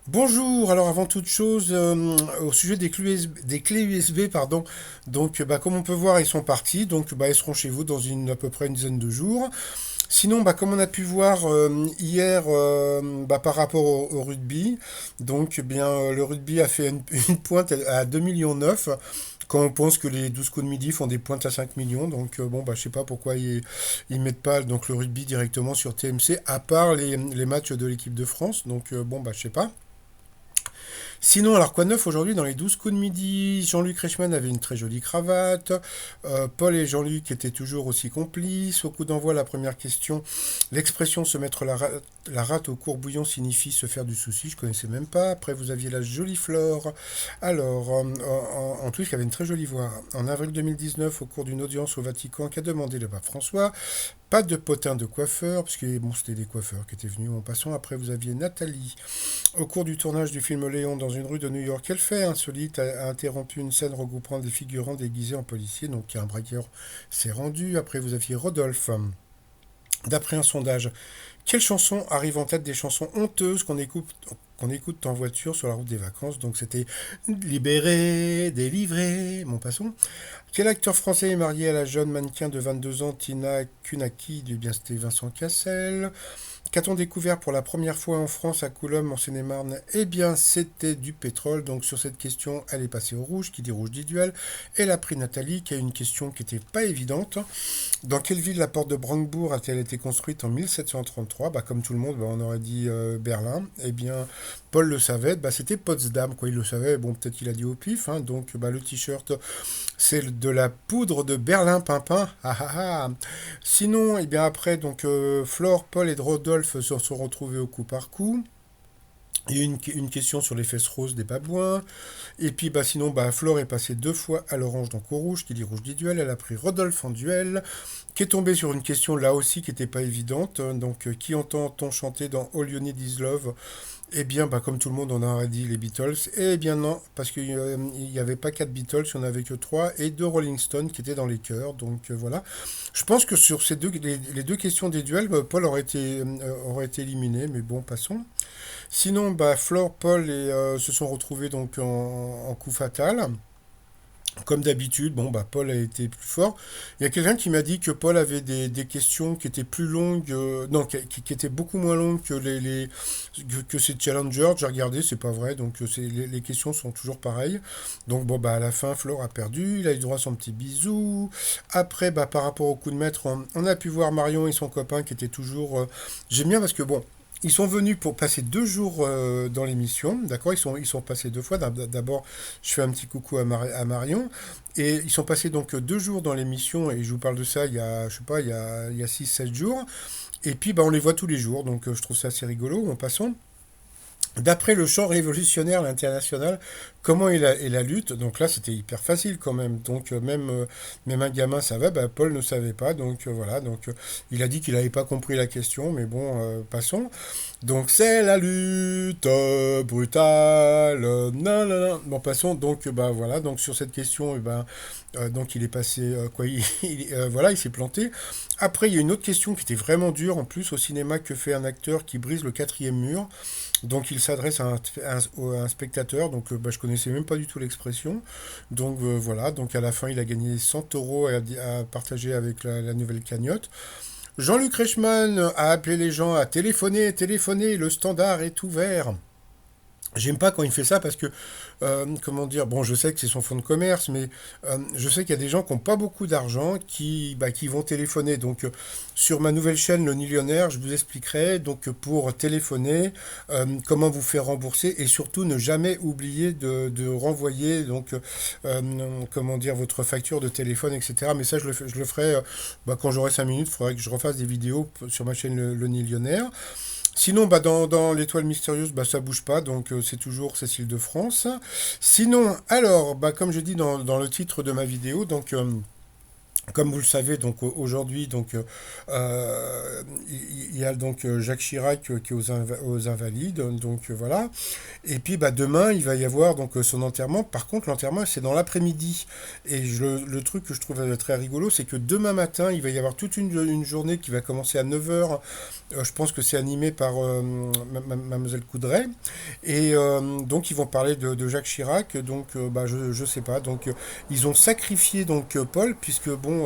Bonjour, alors avant toute chose, au sujet des clés USB, pardon, donc comme on peut voir, ils sont partis, donc ils seront chez vous dans à peu près une dizaine de jours. Sinon, comme on a pu voir hier par rapport au rugby, donc le rugby a fait une pointe à 2,9 millions quand on pense que les 12 coups de midi font des pointes à 5 millions. Donc je sais pas pourquoi ils mettent pas donc le rugby directement sur TMC, à part les matchs de l'équipe de France. Donc je sais pas. Sinon, alors quoi de neuf aujourd'hui dans les 12 coups de midi? Jean-Luc Reichmann avait une très jolie cravate. Paul et Jean-Luc étaient toujours aussi complices. Au coup d'envoi, la première question, l'expression se mettre la rate au courbouillon signifie se faire du souci. Je connaissais même pas. Après, vous aviez la jolie Flore. Alors, en plus, il y avait une très jolie voix. En avril 2019, au cours d'une audience au Vatican, qu'a demandé le pape François? Pas de potin de coiffeur, parce que bon, c'était des coiffeurs qui étaient venus en passant. Après, vous aviez Nathalie. Au cours du tournage du film Léon dans une rue de New York, quel fait insolite a interrompu une scène regroupant des figurants déguisés en policiers, donc un braqueur s'est rendu. Après, vous aviez Rodolphe. D'après un sondage, quelle chanson arrive en tête des chansons honteuses qu'on écoute en voiture sur la route des vacances? Donc c'était Libéré, délivré, mon passons. Quel acteur français est marié à la jeune mannequin de 22 ans Tina Kunaki? Eh bien, c'était Vincent Cassel. Qu'a-t-on découvert pour la première fois en France à Coulomb, en Seine-et-Marne? Eh bien, c'était du pétrole. Donc, sur cette question, elle est passée au rouge, qui dit rouge dit duel. Elle a pris Nathalie, qui a une question qui n'était pas évidente. Dans quelle ville la porte de Brandebourg a-t-elle été construite en 1733? Comme tout le monde, on aurait dit Berlin. Eh bien, Paul le savait, c'était Potsdam, quoi. Il le savait, bon, peut-être qu'il a dit au pif. Donc, le t-shirt, c'est de la poudre de Berlin-Pimpin. Ah ah ah. Sinon, eh bien après, donc Flore, Paul et Rodolphe se sont retrouvés au coup par coup. Il y a une question sur les fesses roses des babouins. Et puis sinon, Flore est passée deux fois à l'orange, donc au rouge, qui dit rouge dit duel. Elle a pris Rodolphe en duel, qui est tombée sur une question là aussi qui n'était pas évidente. Donc, qui entend-on chanter dans All You Need Is Love? Eh bien, comme tout le monde, on aurait dit les Beatles. Eh bien non, parce qu'il n'y avait pas quatre Beatles, il n'y en avait que trois, et deux Rolling Stones qui étaient dans les chœurs. Donc voilà. Je pense que sur les deux questions des duels, Paul aurait été éliminé, mais bon, passons. Sinon, Flore, Paul se sont retrouvés donc en coup fatal. Comme d'habitude, Paul a été plus fort. Il y a quelqu'un qui m'a dit que Paul avait des questions qui étaient plus longues, non, qui étaient beaucoup moins longues que ses challengers. J'ai regardé, c'est pas vrai, donc les questions sont toujours pareilles. Donc à la fin, Flore a perdu, il a eu droit à son petit bisou. Après, par rapport au coup de maître, on a pu voir Marion et son copain qui étaient toujours. J'aime bien parce que ils sont venus pour passer 2 jours dans l'émission, d'accord? Ils sont passés deux fois. D'abord, je fais un petit coucou à Marion. Et ils sont passés donc 2 jours dans l'émission, et je vous parle de ça il y a, je sais pas, il y a 6, 7 jours. Et puis, on les voit tous les jours, donc je trouve ça assez rigolo. En passant, d'après le chant révolutionnaire international, comment est la lutte? Donc là, c'était hyper facile quand même. Donc même un gamin savait, Paul ne savait pas. Donc voilà, donc il a dit qu'il n'avait pas compris la question, mais bon, passons. Donc c'est la lutte brutale. Non, non, non. Bon, passons. Donc voilà, donc sur cette question, donc il est passé quoi voilà, il s'est planté. Après, il y a une autre question qui était vraiment dure en plus au cinéma. Que fait un acteur qui brise le quatrième mur? Donc il s'adresse à un spectateur, donc je connaissais même pas du tout l'expression. Donc voilà, donc à la fin il a gagné 100 euros à partager avec la nouvelle cagnotte. Jean-Luc Reichmann a appelé les gens à téléphoner, téléphoner, le standard est ouvert. J'aime pas quand il fait ça parce que, comment dire, bon, je sais que c'est son fonds de commerce, mais je sais qu'il y a des gens qui n'ont pas beaucoup d'argent qui vont téléphoner. Donc, sur ma nouvelle chaîne, Le Millionnaire, je vous expliquerai, donc, pour téléphoner, comment vous faire rembourser et surtout ne jamais oublier de renvoyer, donc, comment dire, votre facture de téléphone, etc. Mais ça, je le ferai quand j'aurai 5 minutes. Il faudrait que je refasse des vidéos sur ma chaîne Le Millionnaire. Sinon, dans l'étoile mystérieuse, ça bouge pas, donc c'est toujours Cécile de France. Sinon, alors, comme je dis dans le titre de ma vidéo, donc Comme vous le savez, donc aujourd'hui, donc il y a donc Jacques Chirac qui est aux Invalides, donc voilà. Et puis bah, demain, il va y avoir donc son enterrement. Par contre, l'enterrement, c'est dans l'après-midi. Et le truc que je trouve très rigolo, c'est que demain matin, il va y avoir toute une journée qui va commencer à 9h. Je pense que c'est animé par Mademoiselle Coudray. Et donc, ils vont parler de Jacques Chirac. Donc, bah, je sais pas. Donc, ils ont sacrifié donc Paul, puisque bon,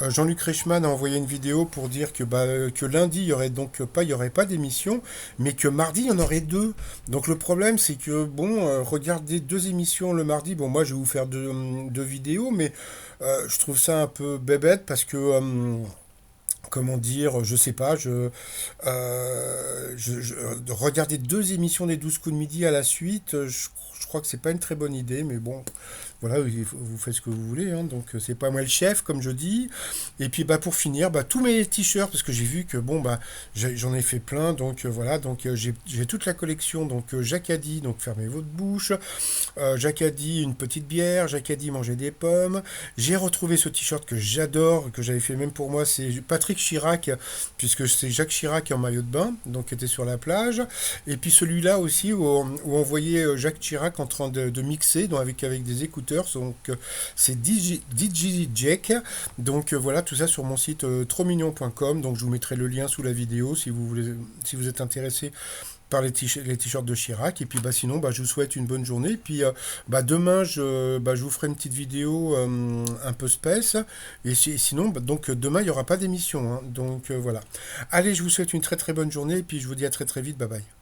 Jean-Luc Reichmann a envoyé une vidéo pour dire que, bah, que lundi, il y aurait pas d'émission, mais que mardi, il y en aurait deux. Donc le problème, c'est que, bon, regarder deux émissions le mardi, bon, moi, je vais vous faire deux vidéos, mais je trouve ça un peu bébête parce que, comment dire, je sais pas, regarder deux émissions des 12 coups de midi à la suite, je crois que c'est pas une très bonne idée, mais bon, voilà, vous faites ce que vous voulez, hein, donc c'est pas moi le chef, comme je dis. Et puis bah pour finir, bah tous mes t-shirts, parce que j'ai vu que bon bah j'en ai fait plein, donc voilà, donc j'ai toute la collection, donc Jacadi, donc fermez votre bouche, Jacadi une petite bière, Jacadi manger des pommes. J'ai retrouvé ce t-shirt que j'adore, que j'avais fait même pour moi, c'est Patrick Chirac, puisque c'est Jacques Chirac en maillot de bain, donc qui était sur la plage. Et puis celui-là aussi où on voyait Jacques Chirac en train de mixer, donc avec des écouteurs. Donc c'est DJ Jack. Donc voilà, tout ça sur mon site trotsmignon.com. Donc je vous mettrai le lien sous la vidéo si vous voulez, si vous êtes intéressé par les t-shirts de Chirac. Et puis bah sinon bah, je vous souhaite une bonne journée. Et puis bah, demain je vous ferai une petite vidéo un peu space. Et sinon bah, donc demain il n'y aura pas d'émission, hein. Donc voilà. Allez, je vous souhaite une très très bonne journée et puis je vous dis à très très vite. Bye bye.